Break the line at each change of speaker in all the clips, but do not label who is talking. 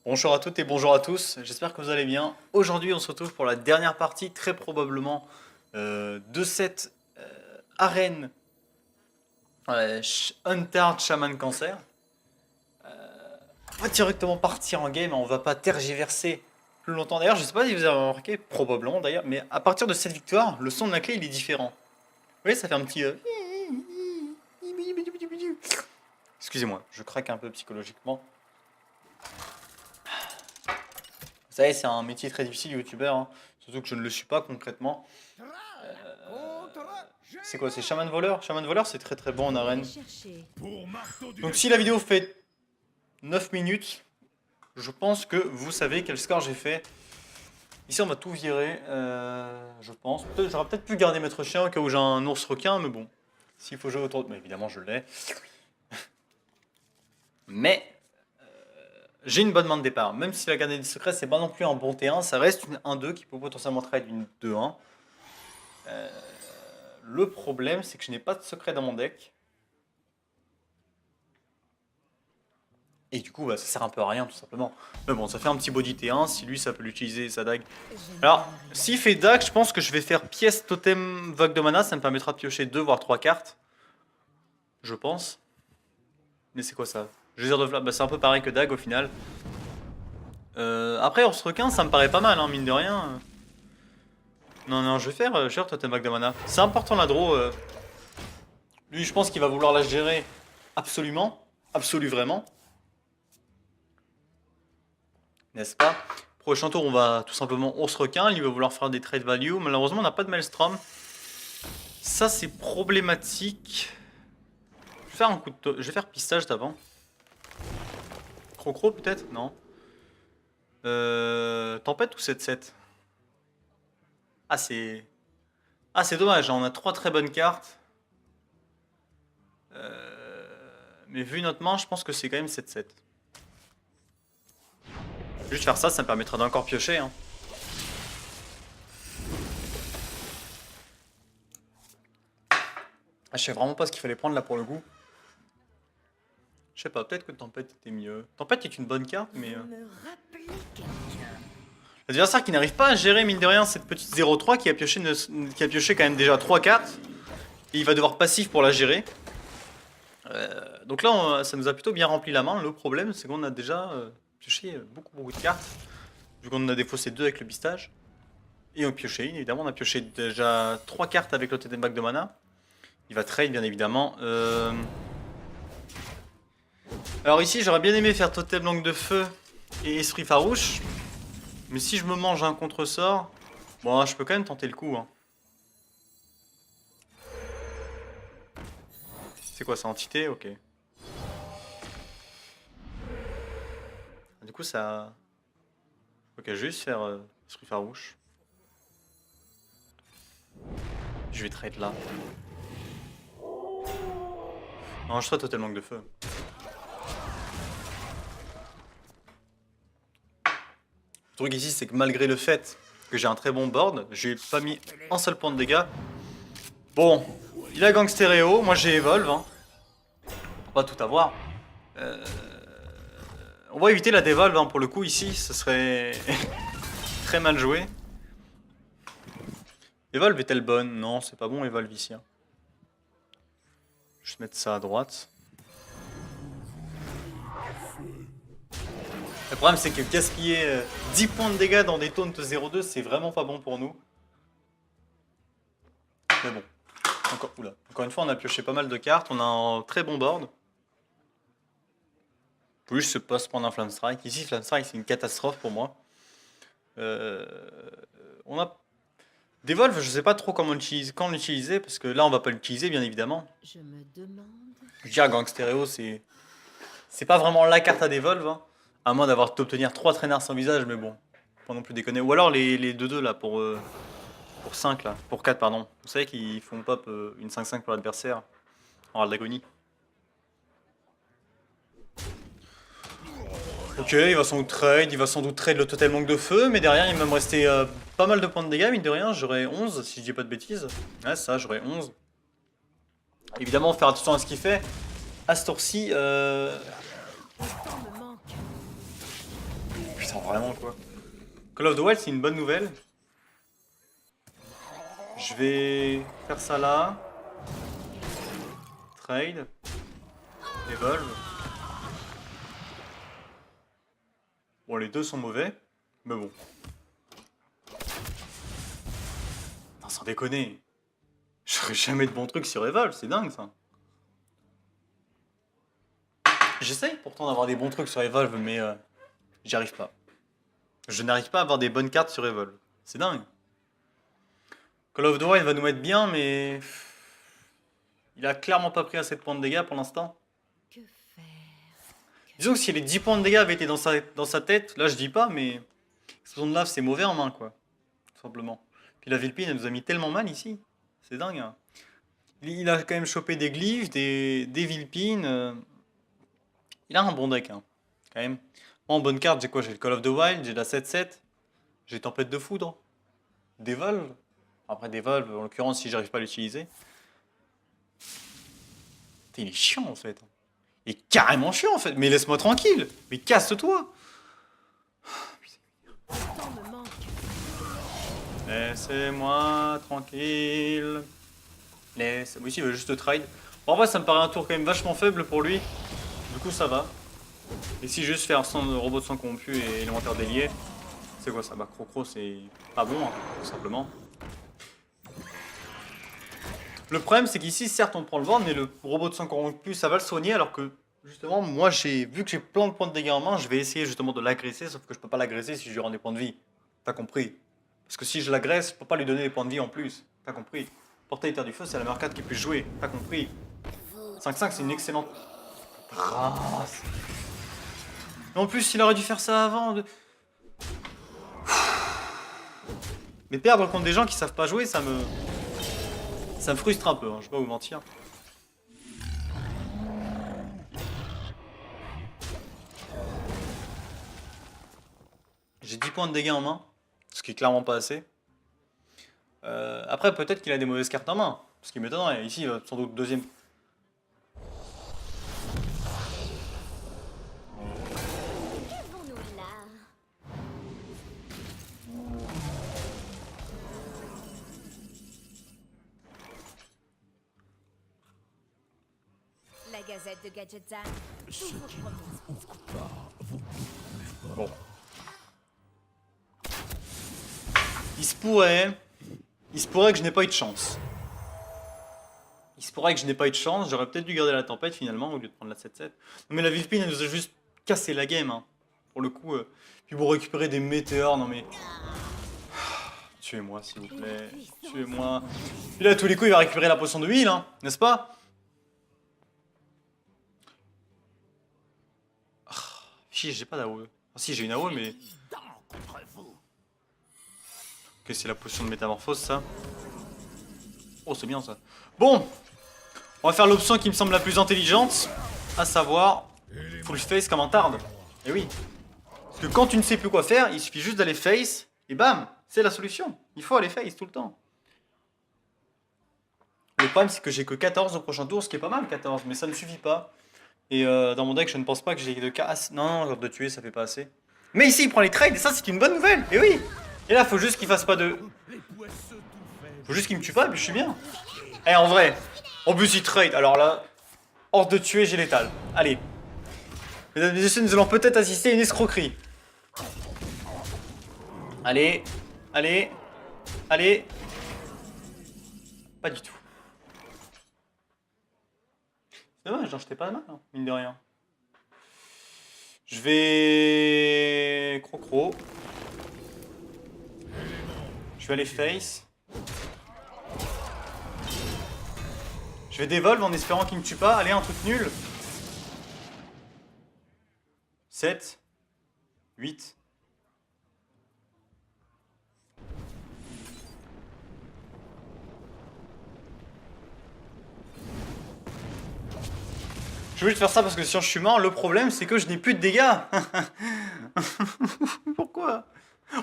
Bonjour à toutes et bonjour à tous, j'espère que vous allez bien. Aujourd'hui on se retrouve pour la dernière partie, très probablement, de cette arène Untard Shaman Cancer. On va directement partir en game, on va pas tergiverser plus longtemps. D'ailleurs je sais pas si vous avez remarqué, probablement d'ailleurs, mais à partir de cette victoire, le son de la clé il est différent. Vous voyez, ça fait un petit... Excusez-moi, je craque un peu psychologiquement. Vous savez, c'est un métier très difficile, youtubeur, hein. Surtout que je ne le suis pas concrètement. C'est quoi? C'est Shaman Voleur? Shaman Voleur, c'est très très bon en arène. Donc si la vidéo fait 9 minutes, je pense que vous savez quel score j'ai fait. Ici, on va tout virer, je pense. J'aurais peut-être pu garder Maître Chien au cas où j'ai un ours requin, mais bon. S'il faut jouer autour de... Mais évidemment, je l'ai. Mais j'ai une bonne main de départ. Même si la garde des secrets, c'est pas non plus un bon T1, ça reste une 1-2 qui peut potentiellement trade une 2-1. Le problème, c'est que je n'ai pas de secret dans mon deck. Et du coup, bah, ça sert un peu à rien, tout simplement. Mais bon, ça fait un petit body T1. Si lui, ça peut l'utiliser, sa dague. Alors, s'il fait dague, je pense que je vais faire pièce totem vague de mana. Ça me permettra de piocher 2 voire 3 cartes. Je pense. Mais c'est quoi ça? Geyser de flamme, bah, c'est un peu pareil que dague au final. Après, ours requin, ça me paraît pas mal, hein, mine de rien. Non, non, je vais faire totem vague de mana. C'est important la draw. Lui, je pense qu'il va vouloir la gérer absolument. Absolu vraiment. N'est-ce pas? Prochain tour, on va tout simplement ours requin. Il va vouloir faire des trade value. Malheureusement, on n'a pas de maelstrom. Ça, c'est problématique. Je vais faire un coup de... Je vais faire pistage d'avant. Crocro, peut-être? Non. Tempête ou 7-7? Ah, c'est... Ah, c'est dommage. On a 3 très bonnes cartes. Mais vu notre main, je pense que c'est quand même 7-7. Juste faire ça, ça me permettra d'encore piocher, hein. Ah, je sais vraiment pas ce qu'il fallait prendre là pour le coup. Je sais pas, peut-être que Tempête était mieux. Tempête est une bonne carte, mais... L'adversaire qui n'arrive pas à gérer, mine de rien, cette petite 0-3 qui a pioché quand même déjà 3 cartes. Et il va devoir passif pour la gérer. Donc là, ça nous a plutôt bien rempli la main. Le problème, c'est qu'on a déjà pioché beaucoup de cartes. Vu qu'on en a défaussé 2 avec le pistage. Et on pioché, évidemment, on a pioché déjà 3 cartes avec le totem back de mana. Il va trade, bien évidemment. Alors ici, j'aurais bien aimé faire totem langue de feu et esprit farouche. Mais si je me mange un contre-sort, bon, je peux quand même tenter le coup, hein. C'est quoi, ça, entité? Ok. Du coup, ça... Ok, je vais juste faire esprit farouche. Je vais trade là. Non, je serai totem langue de feu. Le truc ici, c'est que malgré le fait que j'ai un très bon board, j'ai pas mis un seul point de dégâts. Bon, il a Gangstéréo, moi j'ai Evolve, hein. Faut pas tout avoir. On va éviter la dévolve, hein, pour le coup ici, ce serait très mal joué. Evolve est-elle bonne? Non, c'est pas bon Evolve ici, hein. Je vais mettre ça à droite. Le problème c'est que gaspiller 10 points de dégâts dans des taunts 0-2, c'est vraiment pas bon pour nous. Mais bon, encore une fois, on a pioché pas mal de cartes, on a un très bon board. Plus se pas se prendre un Flame Strike. Ici, Flame Strike, c'est une catastrophe pour moi. On a... Devolve, je sais pas trop comment quand l'utiliser, parce que là, on va pas l'utiliser, bien évidemment. Je me demande... Je veux dire, Gangstéréo, c'est pas vraiment la carte à Devolve, hein. À moins d'obtenir 3 traînards sans visage, mais bon, pas non plus déconner. Ou alors les 2-2 là, pour 5 là, pour 4 pardon. Vous savez qu'ils font pop une 5-5 pour l'adversaire, en râle d'agonie. Ok, il va sans doute trade le totem manque de feu, mais derrière il va me rester pas mal de points de dégâts, mine de rien, j'aurai 11 si je dis pas de bêtises. Ouais, ça, j'aurai 11. Évidemment, faire attention à ce qu'il fait. À ce tour-ci, Attends, vraiment quoi. Call of the Wild, c'est une bonne nouvelle. Je vais faire ça là. Trade. Evolve. Bon, les deux sont mauvais. Mais bon. Non, sans déconner. J'aurais jamais de bons trucs sur Evolve, c'est dingue ça. J'essaye pourtant d'avoir des bons trucs sur Evolve, mais j'y arrive pas. Je n'arrive pas à avoir des bonnes cartes sur Evolve. C'est dingue. Call of the Wild va nous mettre bien, mais il a clairement pas pris assez de points de dégâts pour l'instant.
Que faire?
Disons que si les 10 points de dégâts avaient été dans sa tête, là je dis pas, mais explosion de lave c'est mauvais en main quoi. Tout simplement. Puis la Villepine elle nous a mis tellement mal ici. C'est dingue. Hein. Il a quand même chopé des glyphes, des Villepines. Il a un bon deck hein, quand même. Moi en bonne carte j'ai quoi? J'ai le Call of the Wild, j'ai la 7-7, j'ai Tempête de Foudre, des Volves. Après des Volves, en l'occurrence si j'arrive pas à l'utiliser. Il est chiant en fait. Il est carrément chiant en fait. Mais laisse-moi tranquille. Mais casse-toi.
Tant me manque.
Laissez-moi tranquille. Oui, si, il veut juste trade. Bon, en vrai, ça me paraît un tour quand même vachement faible pour lui. Du coup, ça va. Et si juste faire robot de sang corrompu et élémentaire délié, c'est quoi ça? Bah, Crocro, c'est pas bon, hein, tout simplement. Le problème, c'est qu'ici, certes, on prend le board, mais le robot de sang corrompu, ça va le soigner, alors que, justement, moi, vu que j'ai plein de points de dégâts en main, je vais essayer justement de l'agresser, sauf que je peux pas l'agresser si je lui rends des points de vie. T'as compris? Parce que si je l'agresse, je peux pas lui donner des points de vie en plus. T'as compris? Portail Terre du Feu, c'est la meilleure carte qui puisse jouer. T'as compris? 5-5, c'est une excellente race. Mais en plus, il aurait dû faire ça avant. Mais perdre contre des gens qui savent pas jouer, ça me frustre un peu, hein, je vais pas vous mentir. J'ai 10 points de dégâts en main, ce qui est clairement pas assez. Après, peut-être qu'il a des mauvaises cartes en main, ce qui m'étonnerait. Ici, il va sans doute deuxième.
Qu'avons-nous là? La Gazette de Gadgetzan. Toujours promise.
Bon. Il se pourrait que je n'ai pas eu de chance. J'aurais peut-être dû garder la tempête finalement au lieu de prendre la 7-7. Non mais la Villepine elle nous a juste cassé la game hein. Pour le coup. Puis pour récupérer des météores, non mais... Tuez-moi s'il vous plaît. Tuez-moi. Puis là à tous les coups il va récupérer la potion de heal hein, n'est-ce pas? Chier, j'ai pas d'AOE. Ah si j'ai une AOE mais... Ok c'est la potion de métamorphose ça. Oh c'est bien ça. Bon, on va faire l'option qui me semble la plus intelligente, à savoir full face comme un tarde. Et oui. Parce que quand tu ne sais plus quoi faire, il suffit juste d'aller face, et bam, c'est la solution. Il faut aller face tout le temps. Le problème c'est que j'ai que 14 au prochain tour, ce qui est pas mal 14, mais ça ne suffit pas. Et dans mon deck je ne pense pas que j'ai de cas... Non, genre de tuer ça fait pas assez. Mais ici il prend les trades et ça c'est une bonne nouvelle, et oui. Et là faut juste qu'il fasse pas de... Faut juste qu'il me tue pas et puis je suis bien. Eh en vrai, en plus il trade, alors là, hors de tuer j'ai létal. Allez. Mesdames et messieurs, nous allons peut-être assister à une escroquerie. Allez, allez, allez. Pas du tout. C'est dommage, j'en jetais pas mal, hein, mine de rien. Je vais... Crocro. Je vais aller face. Je vais dévolve en espérant qu'il me tue pas. Allez, un truc nul. 7. 8. Je voulais te faire ça parce que si je suis mort, le problème c'est que je n'ai plus de dégâts. Pourquoi?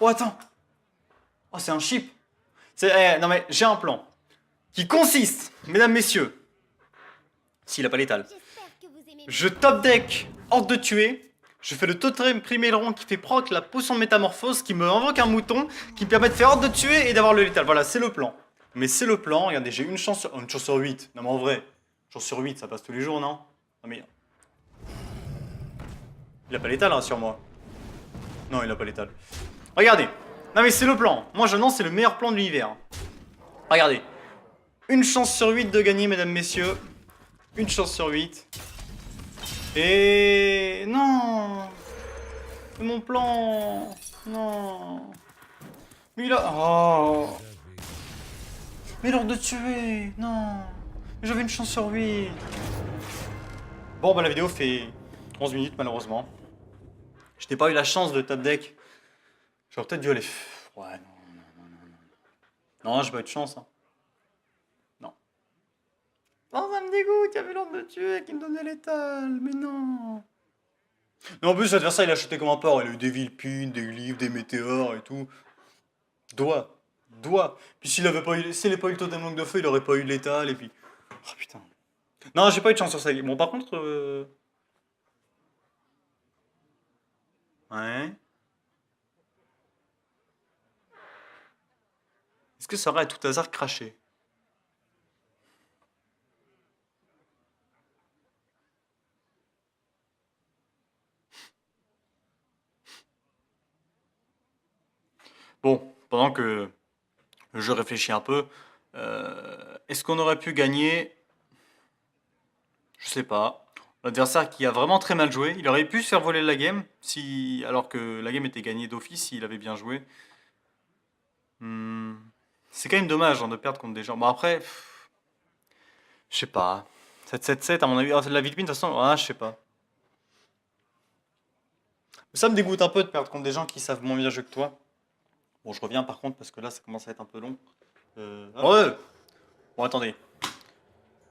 Oh attends. Oh c'est un chip. Non mais j'ai un plan. Qui consiste, mesdames, messieurs, s'il a pas létal, je top deck hors de tuer, Je fais le totem primairon qui fait proc la potion de métamorphose, qui me invoque un mouton, qui me permet de faire ordre de tuer et d'avoir le létal. Voilà, c'est le plan. Mais c'est le plan, regardez, j'ai une chance sur 8. Non mais en vrai, une chance sur 8, ça passe tous les jours, non? Non mais... Il a pas létal, hein, sur moi. Non, il a pas létal. Regardez. Non mais c'est le plan. Moi j'annonce, c'est le meilleur plan de l'univers. Regardez. Une chance sur 8 de gagner, mesdames, messieurs. Une chance sur 8. Et... Non. C'est mon plan. Non. Mais il a... Oh. Mais l'ordre de tuer. Non. J'avais une chance sur 8. Bon, bah la vidéo fait 11 minutes, malheureusement. Je n'ai pas eu la chance de top deck. J'aurais peut-être dû aller... Ouais, non. Non, j'ai pas eu de chance. Hein. Non. Non, ça me dégoûte. Il y avait l'ordre de tuer qui me donnait l'étal. Mais non. Mais en plus, l'adversaire, il a acheté comme un porc. Il a eu des villepines, des livres, des météores et tout. Doigt. Puis s'il avait pas eu, s'il avait pas eu le totem langue de feu, il aurait pas eu l'étal et puis. Oh putain. Non, j'ai pas eu de chance sur ça. Bon, par contre. Ouais. Est-ce que ça aurait à tout hasard craché? Bon, pendant que je réfléchis un peu, est-ce qu'on aurait pu gagner? Je sais pas. L'adversaire qui a vraiment très mal joué, il aurait pu se faire voler la game, si, alors que la game était gagnée d'office, s'il avait bien joué. Hmm. C'est quand même dommage hein, de perdre contre des gens. Bon après, je sais pas. 7-7-7 à mon avis. Ah, la Villepine de toute façon, ah, je sais pas. Ça me dégoûte un peu de perdre contre des gens qui savent moins bien jouer que toi. Bon, je reviens par contre parce que là ça commence à être un peu long. Ouais. Bon, attendez.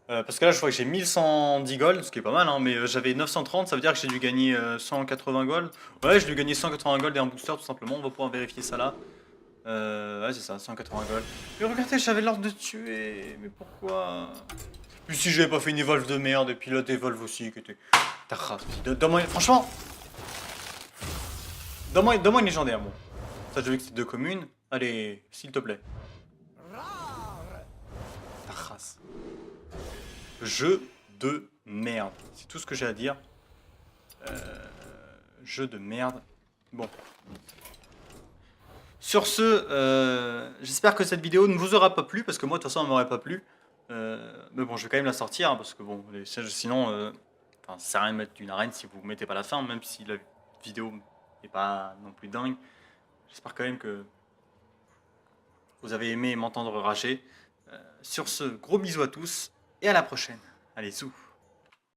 Parce que là je vois que j'ai 1110 gold, ce qui est pas mal, hein, mais j'avais 930, ça veut dire que j'ai dû gagner 180 gold. Ouais, j'ai dû gagner 180 gold et un booster tout simplement, on va pouvoir vérifier ça là. Ouais, c'est ça, 180 gold. Mais regardez, j'avais l'ordre de tuer, mais pourquoi? Puis si j'avais pas fait une évolve de merde, et puis là t'évolves aussi, que t'es... T'as race. Donne-moi, franchement, donne-moi une légendaire, bon. Ça, j'ai vu que c'est 2 communes. Allez, s'il te plaît. Ta race. Jeu de merde. C'est tout ce que j'ai à dire. Jeu de merde. Bon. Sur ce, j'espère que cette vidéo ne vous aura pas plu, parce que moi, de toute façon, elle m'aurait pas plu. Mais bon, je vais quand même la sortir, hein, parce que bon, sinon, ça sert à rien de mettre une arène si vous mettez pas la fin, même si la vidéo n'est pas non plus dingue. J'espère quand même que vous avez aimé m'entendre rager. Sur ce, gros bisous à tous, et à la prochaine. Allez, sous.